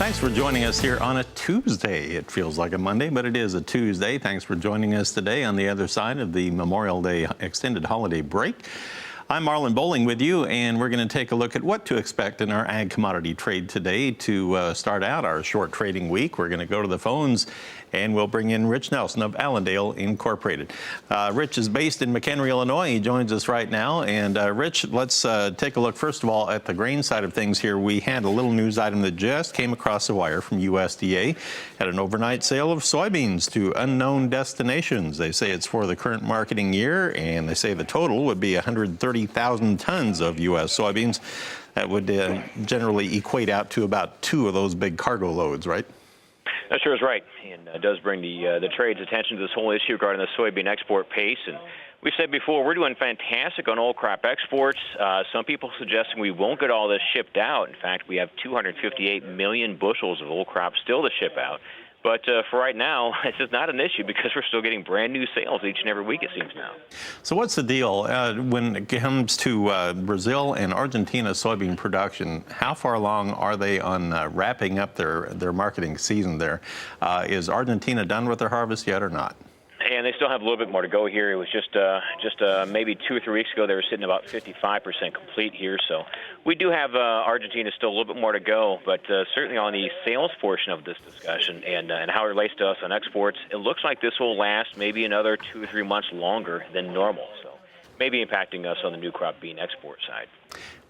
Thanks for joining us here on a Tuesday. It feels like a Monday, but it is a Tuesday. Thanks for joining us today on the other side of the Memorial Day extended holiday break. I'm Marlon Bowling with you, and we're going to take a look at what to expect in our ag commodity trade today to start out our short trading week. We're going to go to the phones, and we'll bring in Rich Nelson of Allendale Incorporated. Rich is based in McHenry, Illinois. He joins us right now. And Rich, let's take a look, first of all, at the grain side of things here. We had a little news item that just came across the wire from USDA. Had an overnight sale of soybeans to unknown destinations. They say it's for the current marketing year, and they say the total would be 130,000 tons of U.S. soybeans. That would generally equate out to about 2 of those big cargo loads, right? That sure is right, and does bring the trade's attention to this whole issue regarding the soybean export pace. And we've said before, we're doing fantastic on old crop exports. Some people suggesting we won't get all this shipped out. In fact, we have 258 million bushels of old crop still to ship out. But for right now, it's just not an issue because we're still getting brand new sales each and every week, it seems now. So what's the deal when it comes to Brazil and Argentina soybean production? How far along are they on wrapping up their marketing season there? Is Argentina done with their harvest yet or not? And they still have a little bit more to go here. It was just maybe 2 or 3 weeks ago they were sitting about 55% complete here. So we do have Argentina still a little bit more to go, but certainly on the sales portion of this discussion and how it relates to us on exports, it looks like this will last maybe another 2 or 3 months longer than normal. So maybe impacting us on the new crop bean export side.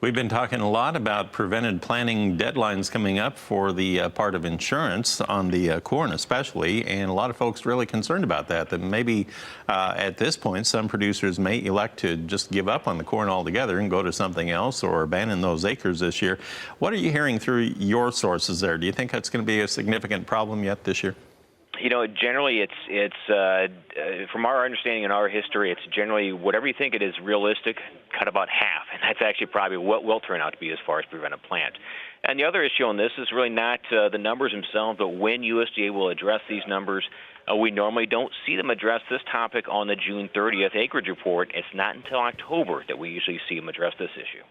We've been talking a lot about prevented planting deadlines coming up for the part of insurance on the corn especially, and a lot of folks really concerned about that maybe at this point some producers may elect to just give up on the corn altogether and go to something else or abandon those acres this year. What are you hearing through your sources there? Do you think that's going to be a significant problem yet this year? You know, generally it's from our understanding and our history, it's generally whatever you think it is realistic, cut about half. And that's actually probably what will turn out to be as far as preventive plant. And the other issue on this is really not the numbers themselves, but when USDA will address these numbers. We normally don't see them address this topic on the June 30th acreage report. It's not until October that we usually see them address this issue.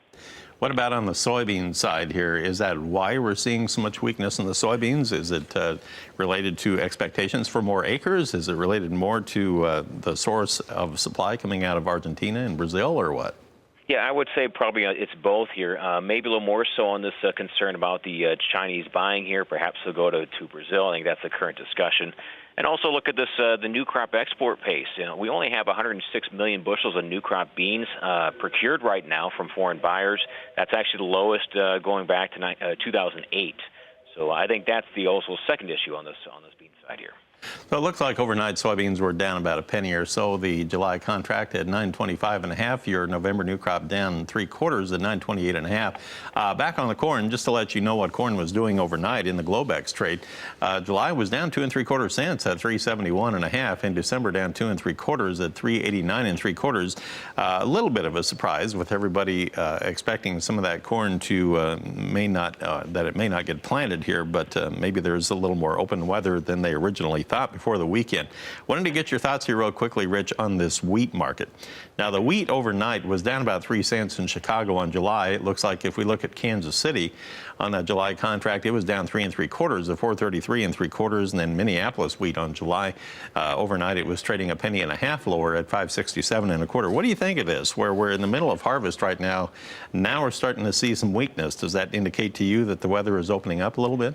What about on the soybean side here? Is that why we're seeing so much weakness in the soybeans? Is it related to expectations for more acres? Is it related more to the source of supply coming out of Argentina and Brazil, or what? Yeah, I would say probably it's both here. Maybe a little more so on this concern about the Chinese buying here. Perhaps they'll go to Brazil. I think that's the current discussion. And also look at this, the new crop export pace. You know, we only have 106 million bushels of new crop beans procured right now from foreign buyers. That's actually the lowest going back to 2008. So I think that's the also second issue on this bean side here. So it looks like overnight soybeans were down about a penny or so. The July contract at 925.5. Your November new crop down 3/4 at 928.5. Back on the corn, just to let you know what corn was doing overnight in the Globex trade. July was down 2 3/4 cents at 371.5. In December, down 2 3/4 at 389 3/4. A little bit of a surprise with everybody expecting some of that corn to may not get planted here, but maybe there's a little more open weather than they originally thought before the weekend. Wanted to get your thoughts here real quickly, Rich, on this wheat market. Now, the wheat overnight was down about 3 cents in Chicago on July. It looks like if we look at Kansas City on that July contract, it was down 3 3/4 at 433 3/4, and then Minneapolis wheat on July overnight, it was trading a penny and a half lower at 567 1/4. What do you think of this, where we're in the middle of harvest right now? Now we're starting to see some weakness. Does that indicate to you that the weather is opening up a little bit?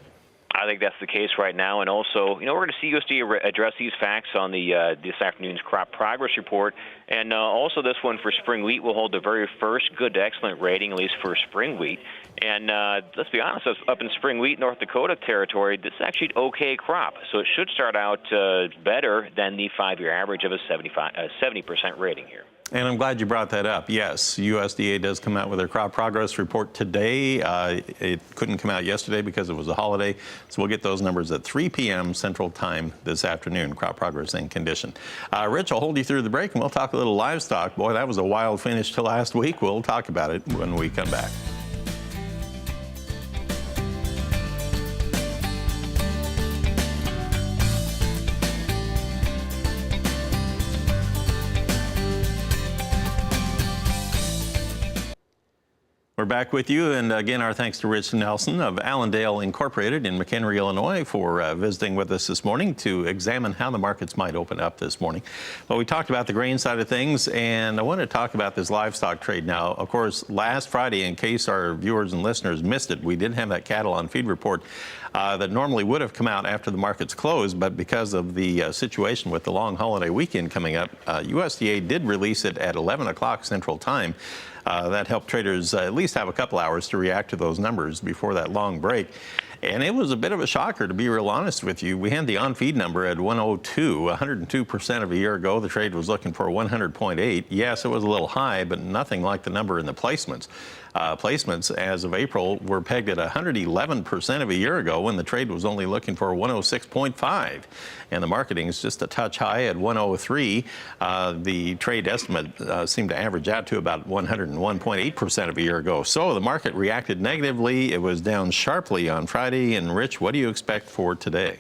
I think that's the case right now, and also, you know, we're going to see USDA address these facts on the this afternoon's crop progress report, and also this one for spring wheat will hold the very first good to excellent rating, at least for spring wheat. And let's be honest, up in spring wheat, North Dakota territory, this is actually an okay crop, so it should start out better than the 5-year average of a 70% rating here. And I'm glad you brought that up. Yes, USDA does come out with their crop progress report today. It couldn't come out yesterday because it was a holiday. So we'll get those numbers at 3 p.m. Central Time this afternoon, crop progress and condition. Rich, I'll hold you through the break and we'll talk a little livestock. Boy, that was a wild finish to last week. We'll talk about it when we come back. We're back with you, and again, our thanks to Rich Nelson of Allendale Incorporated in McHenry, Illinois, for visiting with us this morning to examine how the markets might open up this morning. Well, we talked about the grain side of things, and I want to talk about this livestock trade now. Of course, last Friday, in case our viewers and listeners missed it, we did have that cattle on feed report that normally would have come out after the markets closed, but because of the situation with the long holiday weekend coming up, USDA did release it at 11 o'clock Central Time. That helped traders at least have a couple hours to react to those numbers before that long break. And it was a bit of a shocker, to be real honest with you. We had the on-feed number at 102, 102% of a year ago. The trade was looking for 100.8. Yes, it was a little high, but nothing like the number in the placements. Placements as of April were pegged at 111% of a year ago when the trade was only looking for 106.5. And the marketing is just a touch high at 103. The trade estimate seemed to average out to about 101.8% of a year ago. So the market reacted negatively. It was down sharply on Friday. And Rich, what do you expect for today?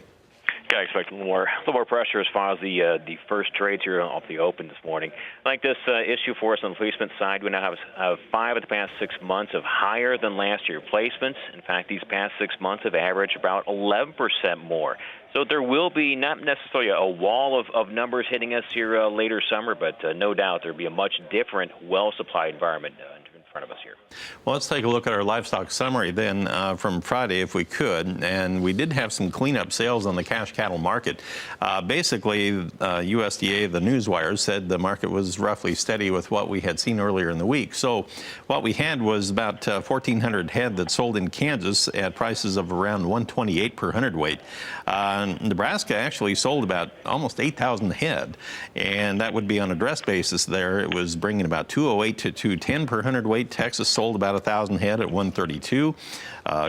I expect a little more pressure as far as the first trades here off the open this morning. I think this issue for us on the placement side, we now have 5 of the past 6 months of higher than last year placements. In fact, these past 6 months have averaged about 11% more. So there will be not necessarily a wall of numbers hitting us here later summer, but no doubt there will be a much different, well-supplied environment in front of us here. Well, let's take a look at our livestock summary then from Friday, if we could. And we did have some cleanup sales on the cash cattle market. Basically, USDA, the newswire, said the market was roughly steady with what we had seen earlier in the week. So what we had was about 1,400 head that sold in Kansas at prices of around 128 per hundredweight. Nebraska actually sold about almost 8,000 head, and that would be on a dress basis there. It was bringing about 208 to 210 per hundredweight. Texas sold about 1,000 head at 132.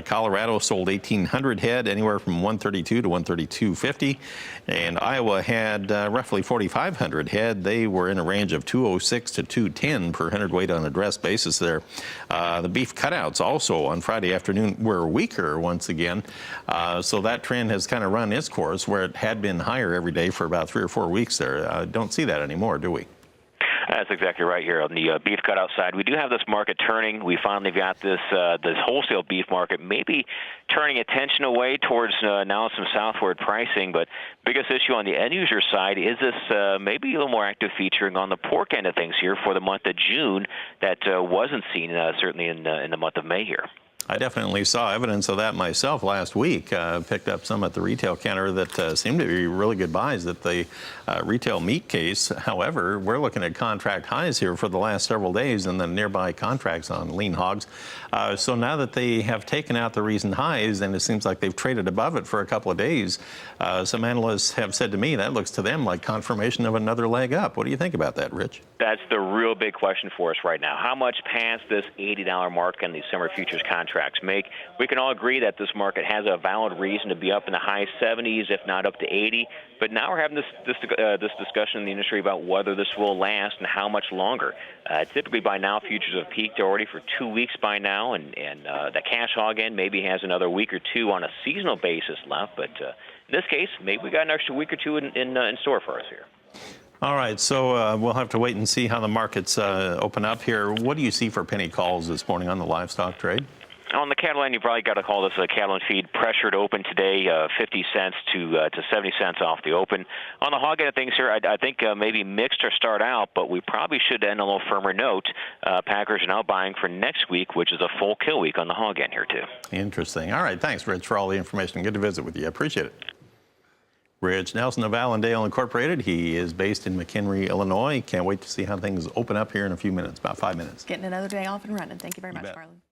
Colorado sold 1,800 head, anywhere from 132 to 132.50. And Iowa had roughly 4,500 head. They were in a range of 206 to 210 per hundredweight on a dress basis there. The beef cutouts also on Friday afternoon were weaker once again. So that trend has kind of run its course where it had been higher every day for about 3 or 4 weeks there. Don't see that anymore, do we? That's exactly right here on the beef cutout side. We do have this market turning. We finally got this wholesale beef market maybe turning attention away towards now some southward pricing. But biggest issue on the end user side is this maybe a little more active featuring on the pork end of things here for the month of June that wasn't seen certainly in the month of May here. I definitely saw evidence of that myself last week. Picked up some at the retail counter that seemed to be really good buys at the retail meat case. However, we're looking at contract highs here for the last several days and the nearby contracts on lean hogs. So now that they have taken out the recent highs and it seems like they've traded above it for a couple of days, some analysts have said to me that looks to them like confirmation of another leg up. What do you think about that, Rich? That's the real big question for us right now. How much past this $80 mark can these summer futures contracts make? We can all agree that this market has a valid reason to be up in the high 70s, if not up to 80. But now we're having this discussion in the industry about whether this will last and how much longer. Typically by now, futures have peaked already for 2 weeks by now, and the cash hog end maybe has another week or two on a seasonal basis left. But in this case, maybe we got an extra week or two in store for us here. All right, so we'll have to wait and see how the markets open up here. What do you see for penny calls this morning on the livestock trade? On the cattle end, you probably got to call this a cattle and feed pressured open today, 50 cents to 70 cents off the open. On the hog end of things here, I think maybe mixed to start out, but we probably should end a little firmer note. Packers are now buying for next week, which is a full kill week on the hog end here, too. Interesting. All right, thanks, Rich, for all the information. Good to visit with you. I appreciate it. Rich Nelson of Allendale Incorporated. He is based in McHenry, Illinois. Can't wait to see how things open up here in a few minutes, about 5 minutes. Getting another day off and running. Thank you very much, Carlin.